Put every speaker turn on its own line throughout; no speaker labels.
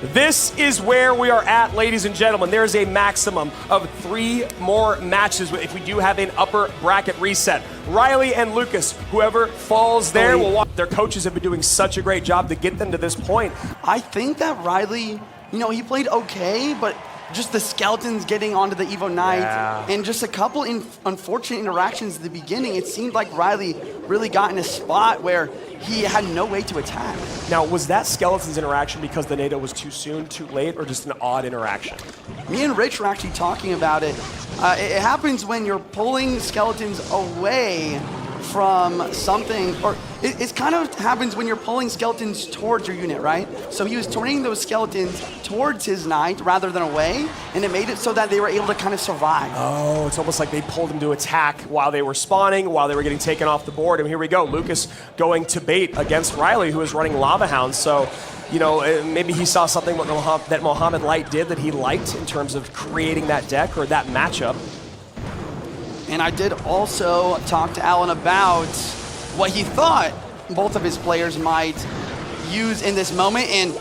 This is where we are at, ladies and gentlemen. There's a maximum of 3 more matches if we do have an upper bracket reset. Ryley and Lucas, whoever falls there will walk. Their coaches have been doing such a great job to get them to this point.
I think that Ryley, he played okay, but just the skeletons getting onto the Evo Knight and just a couple unfortunate interactions at the beginning, it seemed like Ryley really got in a spot where he had no way to attack.
Now, was that skeletons interaction because the NATO was too soon, too late, or just an odd interaction?
Me and Rich were actually talking about it. It happens when you're pulling skeletons away from something, or it kind of happens when you're pulling skeletons towards your unit, right? So he was turning those skeletons towards his knight rather than away, and it made it so that they were able to kind of survive.
Oh, it's almost like they pulled him to attack while they were spawning, while they were getting taken off the board. And here we go, Lucas going to bait against Ryley, who is running Lava Hound. So, maybe he saw something that Mohamed Light did that he liked in terms of creating that deck or that matchup.
And I did also talk to Alan about what he thought both of his players might use in this moment. And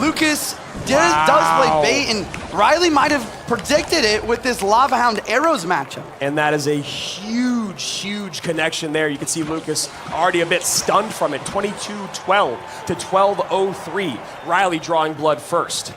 Lucas does play bait, and Ryley might have predicted it with this Lava Hound Arrows matchup.
And that is a huge, huge connection there. You can see Lucas already a bit stunned from it. 22-12 to 12-03. Ryley drawing blood first.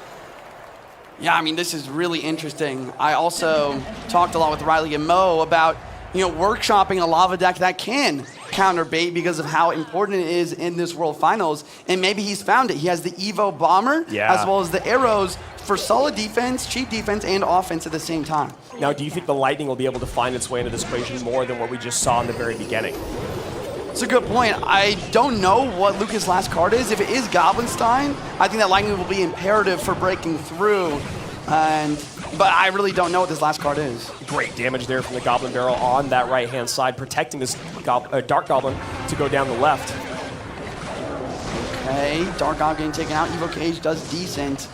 Yeah, I mean, this is really interesting. I also talked a lot with Ryley and Mo about, workshopping a lava deck that can counter bait because of how important it is in this World Finals. And maybe he's found it. He has the Evo Bomber as well as the arrows for solid defense, cheap defense, and offense at the same time.
Now, do you think the Lightning will be able to find its way into this equation more than what we just saw in the very beginning?
It's a good point. I don't know what Lucas' last card is. If it is Goblinstein, I think that Lightning will be imperative for breaking through. But I really don't know what this last card is.
Great damage there from the Goblin Barrel on that right-hand side, protecting this Dark Goblin to go down the left.
Okay, Dark Goblin getting taken out. Evo Cage does decent.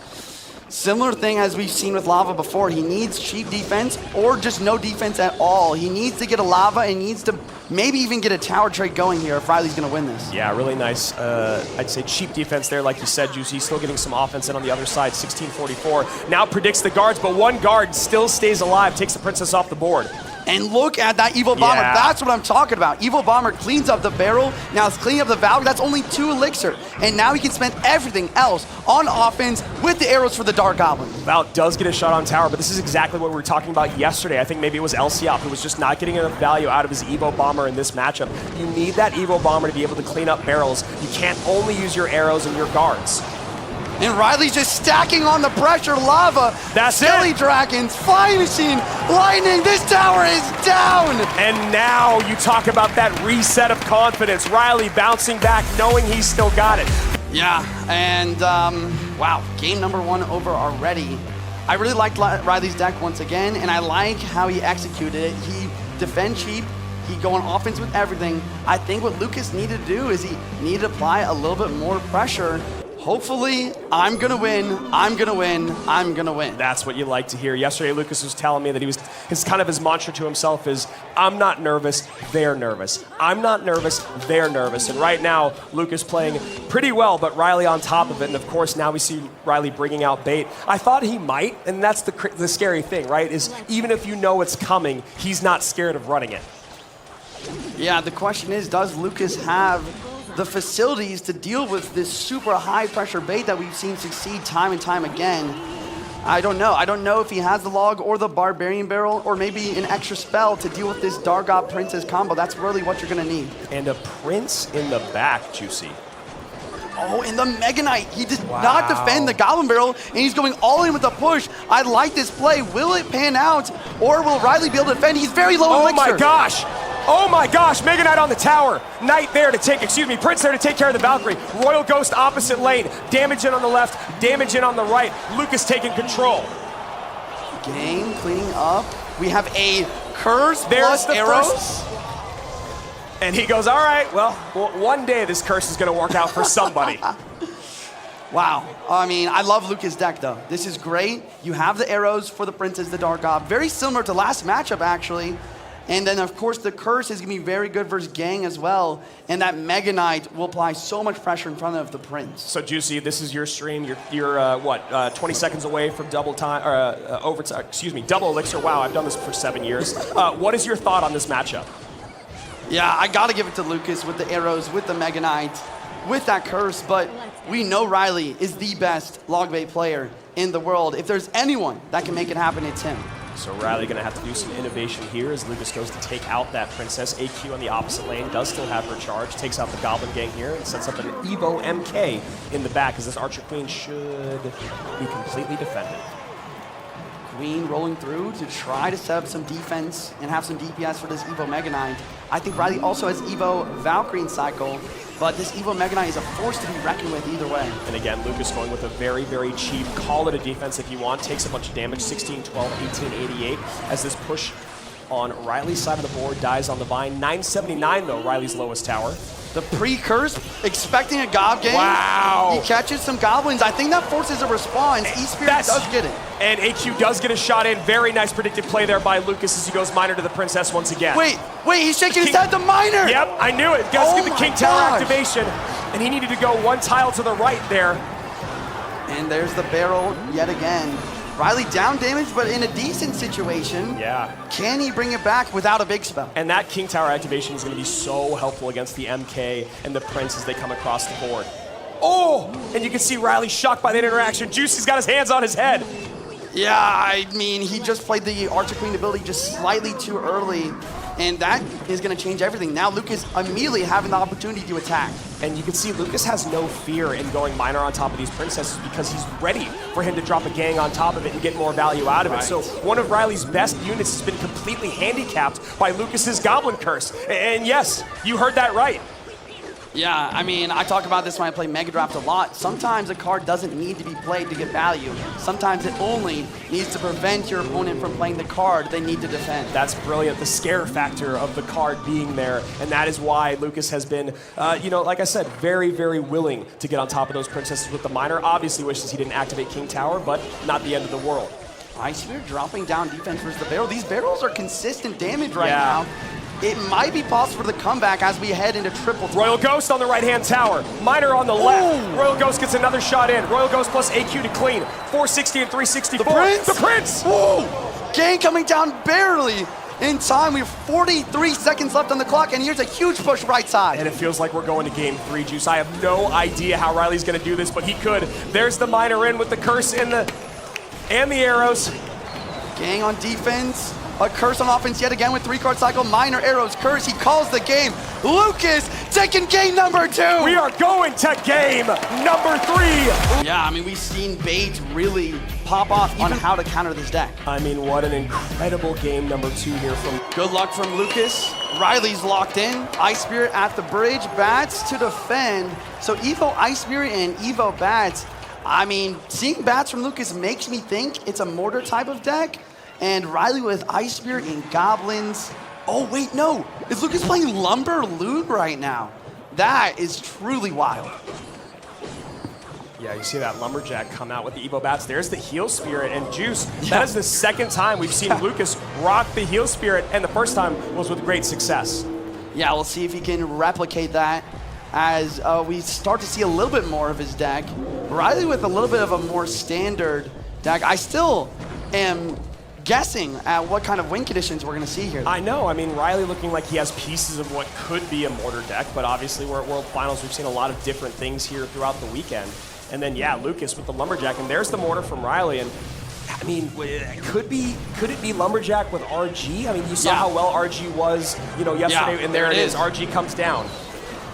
Similar thing as we've seen with Lava before. He needs cheap defense or just no defense at all. He needs to get a Lava and needs to maybe even get a tower trade going here if Ryley's going to win this.
Yeah, really nice, I'd say cheap defense there, like you said, Juicy. Still getting some offense in on the other side, 1644. Now predicts the guards, but one guard still stays alive, takes the Princess off the board.
And look at that Evo Bomber.
Yeah.
That's what I'm talking about. Evo Bomber cleans up the barrel. Now it's cleaning up the Valk. That's only 2 elixir. And now he can spend everything else on offense with the arrows for the Dark Goblin.
Valk does get a shot on tower, but this is exactly what we were talking about yesterday. I think maybe it was Elsiop who was just not getting enough value out of his Evo Bomber in this matchup. You need that Evo Bomber to be able to clean up barrels. You can't only use your arrows and your guards.
And Ryley's just stacking on the pressure. Lava,
that's
Silly
it.
Dragons, Flying Machine, Lightning. This tower is down.
And now you talk about that reset of confidence. Ryley bouncing back, knowing he's still got it.
Yeah, and wow, game number 1 over already. I really liked Ryley's deck once again, and I like how he executed it. He defend cheap. He go on offense with everything. I think what Lucas needed to do is he needed to apply a little bit more pressure. Hopefully, I'm gonna win, I'm gonna win, I'm gonna win.
That's what you like to hear. Yesterday, Lucas was telling me that his mantra to himself is, I'm not nervous, they're nervous. I'm not nervous, they're nervous. And right now, Lucas playing pretty well, but Ryley on top of it. And of course, now we see Ryley bringing out bait. I thought he might, and that's the scary thing, right? Is even if you know it's coming, he's not scared of running it.
Yeah, the question is, does Lucas have the facilities to deal with this super high pressure bait that we've seen succeed time and time again? I don't know. I don't know if he has the log or the Barbarian Barrel or maybe an extra spell to deal with this Dargob Princess combo. That's really what you're gonna need.
And a Prince in the back, Juicy.
Oh, and the Mega Knight. He did not defend the Goblin Barrel, and he's going all in with the push. I like this play. Will it pan out, or will Ryley be able to defend? He's very low in elixir.
Oh my gosh! Oh my gosh, Mega Knight on the tower. Knight there to take, Prince there to take care of the Valkyrie. Royal Ghost opposite lane. Damage in on the left, damage in on the right. Lucas taking control.
Game cleaning up. We have a curse
There's
plus
the
arrows.
First. And he goes, all right, well, one day this curse is gonna work out for somebody.
Wow. I mean, I love Lucas' deck, though. This is great. You have the arrows for the Princess, the Dark God. Very similar to last matchup, actually. And then, of course, the curse is going to be very good versus gang as well. And that Mega Knight will apply so much pressure in front of the Prince.
So, Juicy, this is your stream. You're what, 20 seconds away from double time, or overtime, excuse me, double elixir. Wow, I've done this for 7 years. What is your thought on this matchup?
Yeah, I got to give it to Lucas with the arrows, with the Mega Knight, with that curse. But we know Ryley is the best log bait player in the world. If there's anyone that can make it happen, it's him.
So Ryley going to have to do some innovation here as Lucas goes to take out that Princess. AQ on the opposite lane does still have her charge, takes out the Goblin Gang here, and sets up an Evo MK in the back as this Archer Queen should be completely defended.
Queen rolling through to try to set up some defense and have some DPS for this Evo Mega Knight. I think Ryley also has Evo Valkyrie in cycle, but this Evo Mega Knight is a force to be reckoned with either way.
And again, Lucas going with a very, very cheap, call it a defense if you want, takes a bunch of damage, 16, 12, 18, 88, as this push on Ryley's side of the board dies on the vine. 979 though, Ryley's lowest tower.
The pre-curse, expecting a Gob Gang.
Wow.
He catches some Goblins. I think that forces a response. E-Spirit does get it.
And AQ does get a shot in. Very nice predictive play there by Lucas as he goes Miner to the Princess once again.
Wait, he's shaking his head, the Miner!
Yep, I knew it. Got to get the King Tower activation. And he needed to go one tile to the right there.
And there's the barrel yet again. Ryley down damage, but in a decent situation.
Yeah.
Can he bring it back without a big spell?
And that King Tower activation is going to be so helpful against the MK and the Prince as they come across the board. Oh! And you can see Ryley shocked by that interaction. Juicy's got his hands on his head.
Yeah, I mean, he just played the Archer Queen ability just slightly too early, and that is going to change everything. Now Lucas immediately having the opportunity to attack.
And you can see Lucas has no fear in going Miner on top of these Princesses because he's ready for him to drop a gang on top of it and get more value out of it. So one of Ryley's best units has been completely handicapped by Lucas's Goblin Curse. And yes, you heard that right.
Yeah, I mean, I talk about this when I play Mega Draft a lot. Sometimes a card doesn't need to be played to get value. Sometimes it only needs to prevent your opponent from playing the card they need to defend.
That's brilliant, the scare factor of the card being there, and that is why Lucas has been, you know, like I said, very, very willing to get on top of those Princesses with the Miner. Obviously wishes he didn't activate King Tower, but not the end of the world.
Icebeard dropping down defense versus the barrel. These barrels are consistent damage right now. It might be possible for the comeback as we head into triple.
Royal Ghost on the right-hand tower. Miner on the left. Royal Ghost gets another shot in. Royal Ghost plus AQ to clean. 460 and 364.
The Prince!
The Prince!
Whoa! Gang coming down barely in time. We have 43 seconds left on the clock, and here's a huge push right side.
And it feels like we're going to game 3, Juice. I have no idea how Ryley's going to do this, but he could. There's the Miner in with the curse and the arrows.
Gang on defense. A curse on offense yet again with 3-card cycle. Miner, arrows, curse. He calls the game. Lucas taking game number 2.
We are going to game number 3.
Yeah, I mean, we've seen Bait really pop off on how to counter this deck.
I mean, what an incredible game number 2 here from...
Good luck from Lucas. Ryley's locked in. Ice Spirit at the bridge. Bats to defend. So Evo Ice Spirit and Evo Bats. I mean, seeing Bats from Lucas makes me think it's a Mortar type of deck. And Ryley with Ice Spirit and Goblins. Oh, wait, no. Is Lucas playing Lumber Loot right now? That is truly wild.
Yeah, you see that Lumberjack come out with the Evo Bats. There's the Heal Spirit. And Juice, that is the second time we've seen Lucas rock the Heal Spirit. And the first time was with great success.
Yeah, we'll see if he can replicate that as we start to see a little bit more of his deck. Ryley with a little bit of a more standard deck. I still am guessing at what kind of win conditions we're going to see here.
I know. I mean, Ryley looking like he has pieces of what could be a Mortar deck, but obviously we're at World Finals. We've seen a lot of different things here throughout the weekend. And then, yeah, Lucas with the Lumberjack, and there's the Mortar from Ryley. And I mean, could it be Lumberjack with RG? I mean, you saw how well RG was, you know, yesterday, and there it is. RG comes down.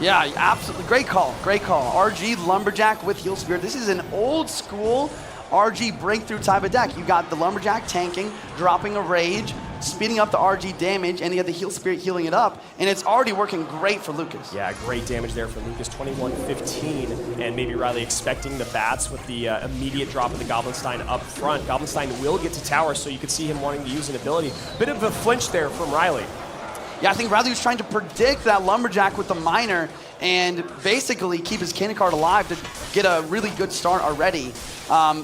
Yeah, absolutely. Great call. Great call. RG Lumberjack with Heal Spirit. This is an old school RG breakthrough type of deck. You got the Lumberjack tanking, dropping a Rage, speeding up the RG damage, and you have the Heal Spirit healing it up, and it's already working great for Lucas.
Yeah, great damage there for Lucas, 21-15, and maybe Ryley expecting the Bats with the immediate drop of the Goblinstein up front. Goblinstein will get to tower, so you could see him wanting to use an ability. Bit of a flinch there from Ryley.
Yeah, I think Ryley was trying to predict that Lumberjack with the Miner and basically keep his cannon card alive to get a really good start already.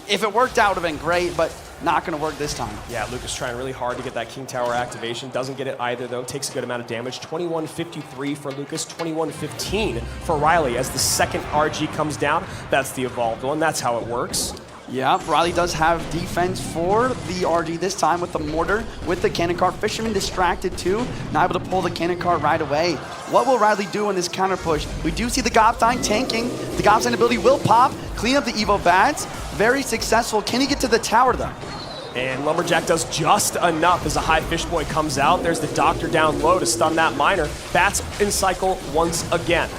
If it worked out, it would have been great, but Not going to work this time.
Yeah, Lucas trying really hard to get that King Tower activation. Doesn't get it either, though. Takes a good amount of damage. 2153 for Lucas, 2115 for Ryley. As the second RG comes down, that's the evolved one. That's how it works.
Yeah, Ryley does have defense for the RG this time with the mortar, with the cannon cart. Fisherman distracted too, not able to pull the cannon cart right away. What will Ryley do in this counter push? We do see the Gobstein tanking. The Gobstein ability will pop, clean up the Evo Bats. Very successful. Can he get to the tower though?
And Lumberjack does just enough as a high fish boy comes out. There's the Doctor down low to stun that miner. Bats in cycle once again.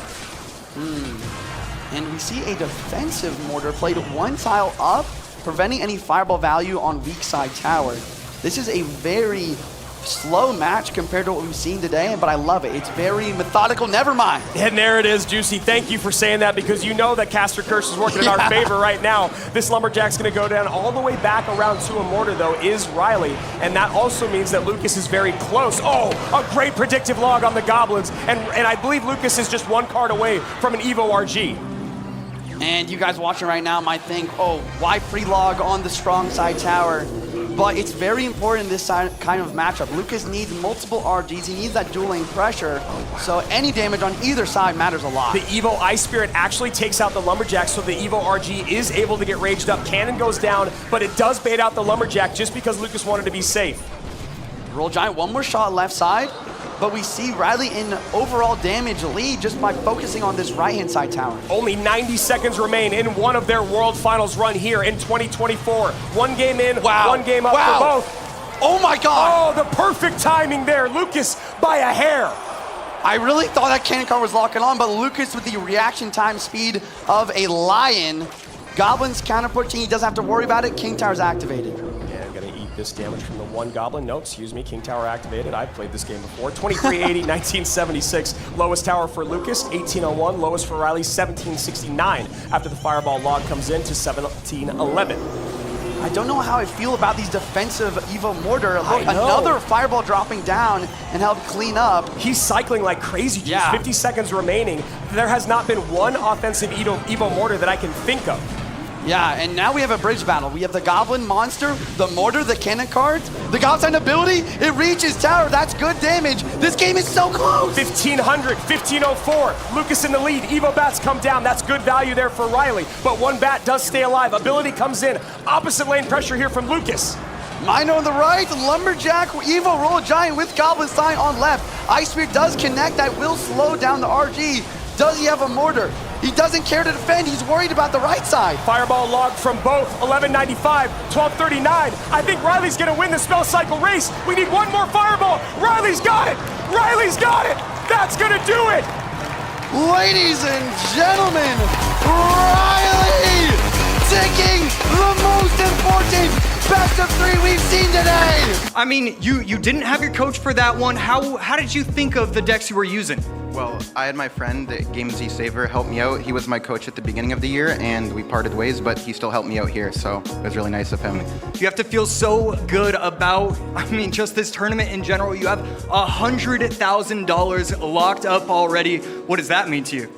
And we see a defensive mortar played one tile up, preventing any fireball value on weak side tower. This is a very slow match compared to what we've seen today, but I love it. It's very methodical. Never mind.
And there it is, Juicy. Thank you for saying that, because you know that Caster Curse is working in our favor right now. This Lumberjack's going to go down all the way back around to a mortar, though, is Ryley. And that also means that Lucas is very close. Oh, a great predictive log on the Goblins. And I believe Lucas is just one card away from an Evo RG.
And you guys watching right now might think, oh, why pre-log on the strong side tower? But it's very important in this kind of matchup. Lucas needs multiple RGs. He needs that dueling pressure. So any damage on either side matters a lot.
The Evo Ice Spirit actually takes out the Lumberjack, so the Evo RG is able to get raged up. Cannon goes down, but it does bait out the Lumberjack just because Lucas wanted to be safe.
Roll Giant, one more shot left side. But we see Ryley in overall damage lead just by focusing on this right-hand side tower.
Only 90 seconds remain in one of their World Finals run here in 2024. One game in, one game up for both.
Oh my God!
Oh, the perfect timing there. Lucas by a hair.
I really thought that cannon cart was locking on, but Lucas with the reaction time speed of a lion. Goblin's counter pushing, he doesn't have to worry about it. King Tower's activated.
This damage from the one Goblin. No, excuse me, King Tower activated. I've played this game before. 2380, 1976. Lowest tower for Lucas, 1801. Lowest for Ryley, 1769. After the fireball log comes in to 1711.
I don't know how I feel about these defensive Evo Mortar. Look, another fireball dropping down and help clean up.
He's cycling like crazy.
Yeah.
50 seconds remaining. There has not been one offensive Evo Mortar that I can think of.
Yeah, and now we have a bridge battle. We have the Goblin Monster, the Mortar, the Cannon Cart, the Gobstein ability. It reaches tower. That's good damage. This game is so close.
1500, 1504. Lucas in the lead. Evo Bats come down. That's good value there for Ryley. But one bat does stay alive. Ability comes in. Opposite lane pressure here from Lucas.
Miner on the right, Lumberjack, Evo Roll Giant with Goblin Sign on left. Ice Spear does connect. That will slow down the RG. Does he have a mortar? He doesn't care to defend. He's worried about the right side.
Fireball log from both. 1195, 1239. I think Ryley's going to win the spell cycle race. We need one more fireball. Ryley's got it. Ryley's got it. That's going to do it.
Ladies and gentlemen, Ryley taking the most important best of 3 we've seen today.
I mean, you didn't have your coach for that one. How did you think of the decks you were using?
Well, I had my friend, KE-3 Saver, help me out. He was my coach at the beginning of the year, and we parted ways, but he still helped me out here, so it was really nice of him.
You have to feel so good about, just this tournament in general. You have $100,000 locked up already. What does that mean to you?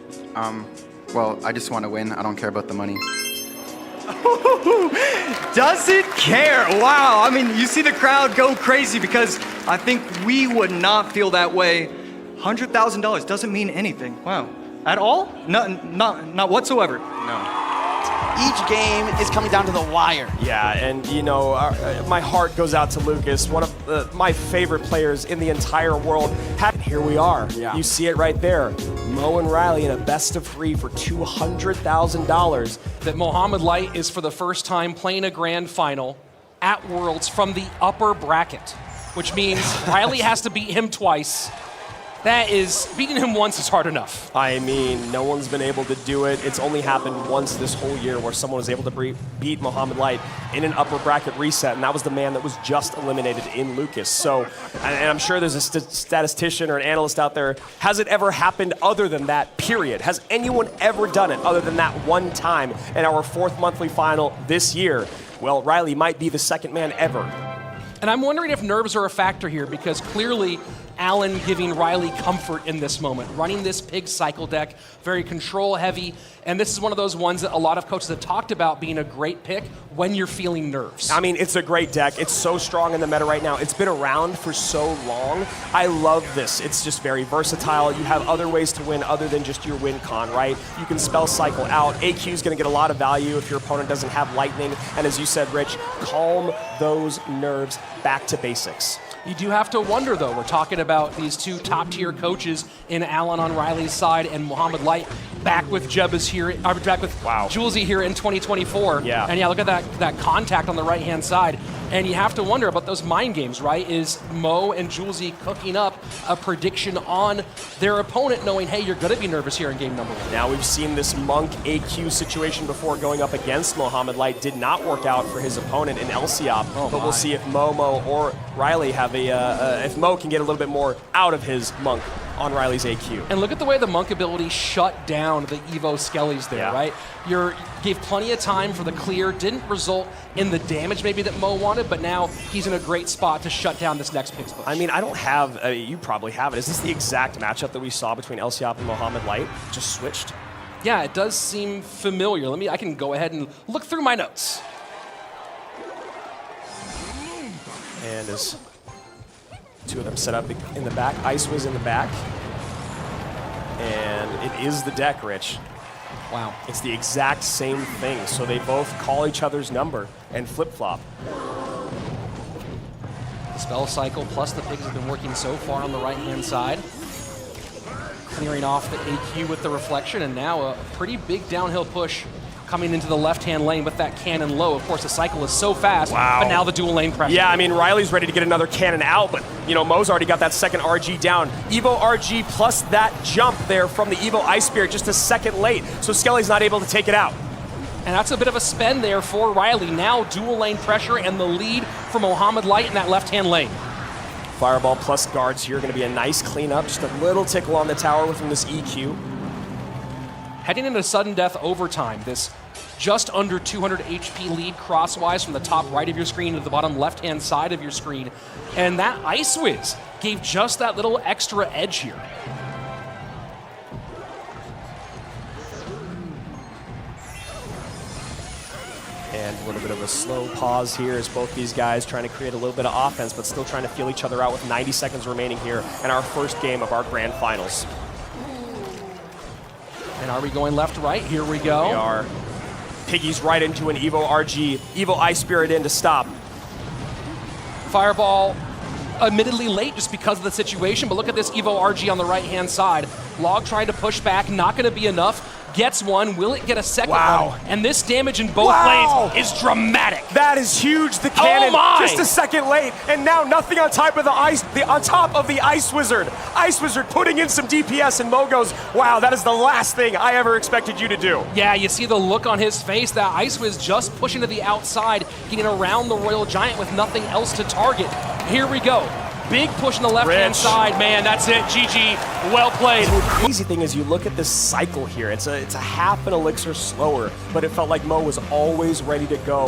Well, I just want to win. I don't care about the money.
Doesn't care. Wow. You see the crowd go crazy because I think we would not feel that way. $100,000 doesn't mean anything. Wow. At all? Not whatsoever.
No.
Each game is coming down to the wire.
Yeah, and my heart goes out to Lucas, one of my favorite players in the entire world. And here we are.
Yeah.
You see it right there. Mo and Ryley in a best of 3 for $200,000.
That Mohamed Light is for the first time playing a grand final at Worlds from the upper bracket, which means Ryley has to beat him twice. Beating him once is hard enough.
No one's been able to do it. It's only happened once this whole year where someone was able to beat Mohamed Light in an upper bracket reset, and that was the man that was just eliminated in Lucas. So, and I'm sure there's a statistician or an analyst out there. Has it ever happened other than that, period? Has anyone ever done it other than that one time in our 4th monthly final this year? Well, Ryley might be the second man ever.
And I'm wondering if nerves are a factor here, because clearly Alan giving Ryley comfort in this moment, running this pig cycle deck, very control heavy, and this is one of those ones that a lot of coaches have talked about being a great pick when you're feeling nerves.
I mean, it's a great deck. It's so strong in the meta right now. It's been around for so long. I love this. It's just very versatile. You have other ways to win other than just your win con, right? You can spell cycle out. AQ is going to get a lot of value if your opponent doesn't have lightning, and as you said, Rich, calm those nerves back to basics.
You do have to wonder, though. We're talking about these two top-tier coaches in Alan on Ryley's side and Mohamed Light back with back with Julesy here in 2024.
Yeah.
And yeah, look at that contact on the right-hand side. And you have to wonder about those mind games, right? Is Mo and Julesy cooking up a prediction on their opponent, knowing, hey, you're going to be nervous here in game number 1?
Now we've seen this Monk AQ situation before going up against Mohamed Light. Did not work out for his opponent in LCOP, but we'll see if Mo or Ryley have if Mo can get a little bit more out of his Monk on Ryley's AQ.
And look at the way the Monk ability shut down the Evo Skellies there, right? Gave plenty of time for the clear, didn't result in the damage maybe that Mo wanted, but now he's in a great spot to shut down this next pig's push.
I mean, I don't have, you probably have it. Is this the exact matchup that we saw between LCOP and Mohamed Light? Just switched?
Yeah, it does seem familiar. I can go ahead and look through my notes.
And as two of them set up in the back, Ice was in the back. And it is the deck, Rich.
Wow.
It's the exact same thing. So they both call each other's number and flip-flop.
Spell cycle plus the pigs have been working so far on the right-hand side. Clearing off the AQ with the reflection, and now a pretty big downhill push coming into the left-hand lane with that cannon low. Of course, the cycle is so fast, but now the dual lane pressure.
Yeah, I mean, Ryley's ready to get another cannon out, but, Mo's already got that second RG down. Evo RG plus that jump there from the Evo Ice Spirit just a second late, so Skelly's not able to take it out.
And that's a bit of a spend there for Ryley. Now dual lane pressure and the lead for Mohamed Light in that left-hand lane.
Fireball plus guards here, going to be a nice cleanup. Just a little tickle on the tower within this EQ.
Heading into sudden death overtime, this just under 200 HP lead crosswise from the top right of your screen to the bottom left-hand side of your screen. And that Ice Whiz gave just that little extra edge here.
And a little bit of a slow pause here as both these guys trying to create a little bit of offense, but still trying to feel each other out with 90 seconds remaining here in our first game of our grand finals.
And are we going left-right? Here we go.
We are. Piggy's right into an Evo RG. Evo Ice Spirit in to stop.
Fireball, admittedly late just because of the situation, but look at this Evo RG on the right-hand side. Log trying to push back, not going to be enough. Gets one, will it get a second one? And this damage in both lanes is dramatic.
That is huge. The cannon just a second late, and now nothing on top of the Ice Wizard. Ice Wizard putting in some DPS, and Mo goes, wow, that is the last thing I ever expected you to do.
Yeah, you see the look on his face. That Ice Wiz just pushing to the outside, getting around the Royal Giant with nothing else to target. Here we go. Big push on the left-hand side, man. That's it. GG. Well played.
The crazy thing is you look at this cycle here. It's a half an elixir slower, but it felt like Mo was always ready to go.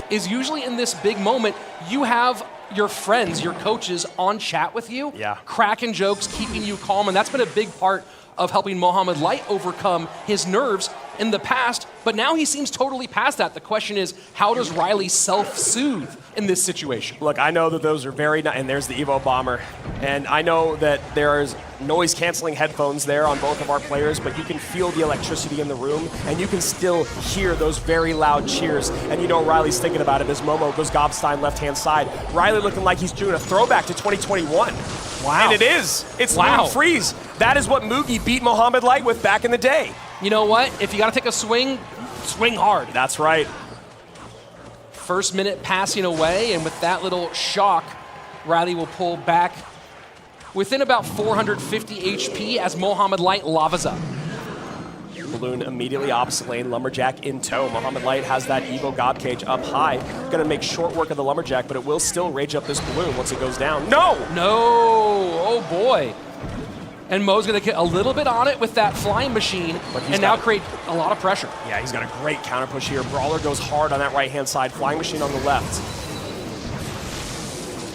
Is usually in this big moment, you have your friends, your coaches on chat with you, cracking jokes, keeping you calm, and that's been a big part of helping Mohamed Light overcome his nerves in the past, but now he seems totally past that. The question is, how does Ryley self-soothe in this situation?
Look, I know that those are and there's the Evo Bomber, and I know that there's noise-canceling headphones there on both of our players, but you can feel the electricity in the room, and you can still hear those very loud cheers, and Ryley's thinking about it as Momo goes Gobstein left-hand side. Ryley looking like he's doing a throwback to 2021.
Wow.
And it is. It's Loom Freeze. That is what Moogie beat Mohamed Light with back in the day.
You know what? If you got to take a swing, swing hard.
That's right.
First minute passing away, and with that little shock, Ryley will pull back within about 450 HP as Mohamed Light lavas up.
Balloon immediately opposite lane, Lumberjack in tow. Mohamed Light has that Evo God Cage up high. Gonna make short work of the Lumberjack, but it will still rage up this balloon once it goes down. No!
Oh boy. And Mo's gonna get a little bit on it with that flying machine, and now create a lot of pressure.
Yeah, he's got a great counter push here. Brawler goes hard on that right-hand side, flying machine on the left.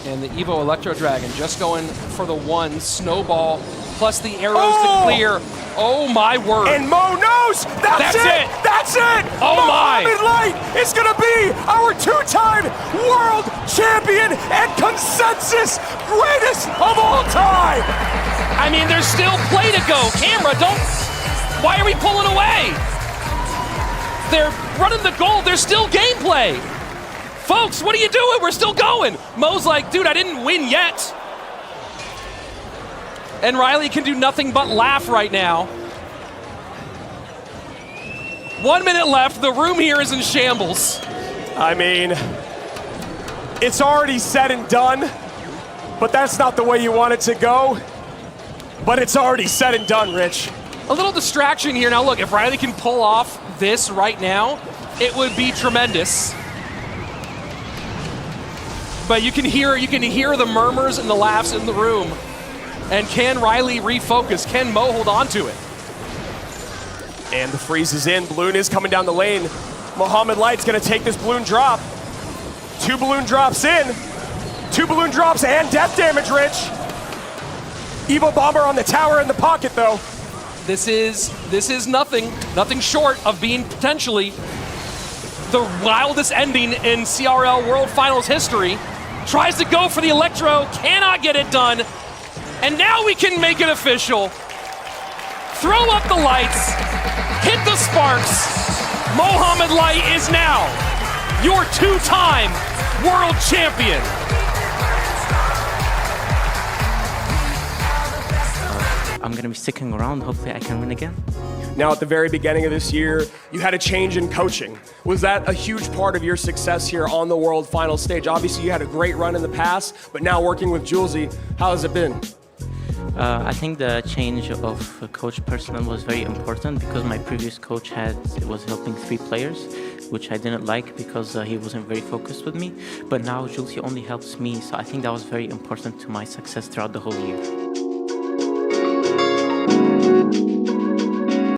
And the Evo Electro Dragon just going for the one snowball plus the arrows to clear. Oh my word.
And Mo knows. That's it. That's it.
Oh my.
Mohamed Light is going to be our 2-time world champion and consensus greatest of all time.
I mean, there's still play to go. Camera, don't. Why are we pulling away? They're running the goal. There's still gameplay. Folks, what are you doing? We're still going. Mo's like, dude, I didn't win yet. And Ryley can do nothing but laugh right now. 1 minute left. The room here is in shambles.
I mean, it's already said and done, but that's not the way you want it to go. But it's already said and done, Rich.
A little distraction here. Now look, if Ryley can pull off this right now, it would be tremendous. But you can hear the murmurs and the laughs in the room. And can Ryley refocus? Can Mo hold on to it?
And the freeze is in. Balloon is coming down the lane. Mohamed Light's going to take this balloon drop. 2 balloon drops in. 2 balloon drops and death damage, Rich. Evo Bomber on the tower in the pocket, though.
This is nothing short of being potentially the wildest ending in CRL World Finals history. Tries to go for the Electro, cannot get it done. And now we can make it official. Throw up the lights, hit the sparks. Mohamed Light is now your 2-time world champion.
I'm going to be sticking around. Hopefully I can win again.
Now, at the very beginning of this year, you had a change in coaching. Was that a huge part of your success here on the World Final stage? Obviously, you had a great run in the past, but now working with Julesy, how has it been?
I think the change of coach personnel was very important because my previous coach was helping 3 players, which I didn't like because he wasn't very focused with me. But now Julesy only helps me, so I think that was very important to my success throughout the whole year.